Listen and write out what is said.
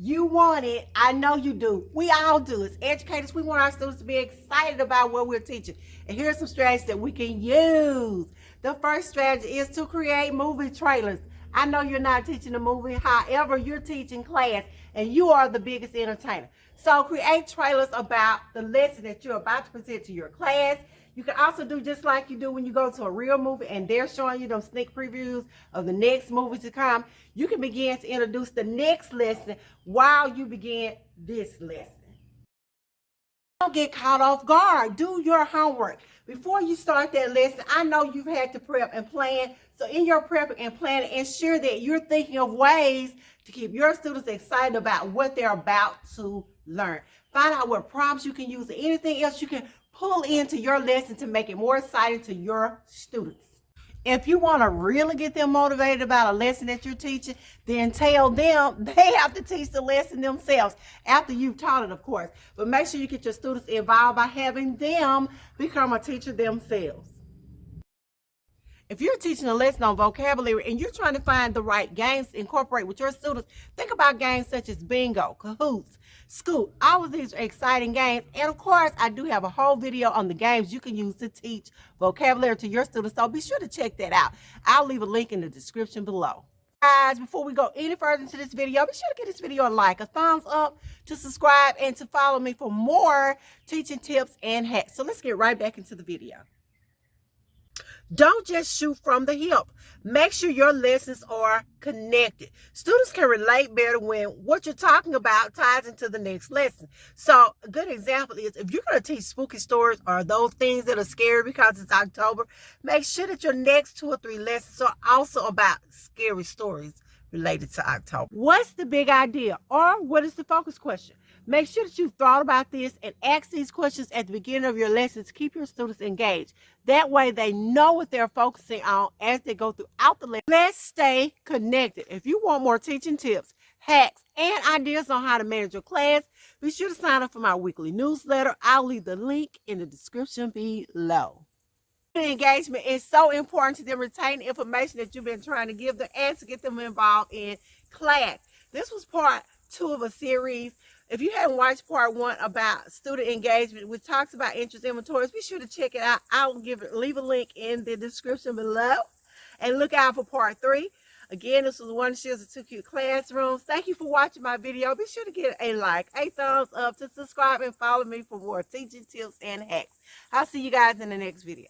You want it. I know you do. We all do. As educators, we want our students to be excited about what we're teaching. And here's some strategies that we can use. The first strategy is to create movie trailers. I know you're not teaching a movie, however, you're teaching class and you are the biggest entertainer. So create trailers about the lesson that you're about to present to your class. You can also do just like you do when you go to a real movie and they're showing you those sneak previews of the next movie to come. You can begin to introduce the next lesson while you begin this lesson. Don't get caught off guard. Do your homework. Before you start that lesson, I know you've had to prep and plan. So in your prepping and planning, ensure that you're thinking of ways to keep your students excited about what they're about to learn. Find out what prompts you can use and anything else you can pull into your lesson to make it more exciting to your students. If you want to really get them motivated about a lesson that you're teaching, then tell them they have to teach the lesson themselves after you've taught it, of course. But make sure you get your students involved by having them become a teacher themselves. If you're teaching a lesson on vocabulary and you're trying to find the right games to incorporate with your students, think about games such as bingo, cahoots, scoot. All of these are exciting games. And of course, I do have a whole video on the games you can use to teach vocabulary to your students. So be sure to check that out. I'll leave a link in the description below. Guys, before we go any further into this video, be sure to give this video a like, a thumbs up, to subscribe, and to follow me for more teaching tips and hacks. So let's get right back into the video. Don't just shoot from the hip. Make sure your lessons are connected. Students can relate better when what you're talking about ties into the next lesson. So a good example is if you're going to teach spooky stories or those things that are scary because it's October, make sure that your next 2 or 3 lessons are also about scary stories related to October. What's the big idea, or what is the focus question? Make sure that you've thought about this and ask these questions at the beginning of your lessons to keep your students engaged. That way they know what they're focusing on as they go throughout the lesson. Let's stay connected. If you want more teaching tips, hacks, and ideas on how to manage your class, be sure to sign up for my weekly newsletter. I'll leave the link in the description below. Engagement is so important to them retain the information that you've been trying to give them and to get them involved in class. This was part 2 of a series. If you haven't watched part 1 about student engagement, which talks about interest inventories, be sure to check it out. I'll leave a link in the description below. And look out for part 3. Again, this was LaWanda Shields of 2 Cute Classrooms. Thank you for watching my video. Be sure to give a like, a thumbs up, to subscribe, and follow me for more teaching tips and hacks. I'll see you guys in the next video.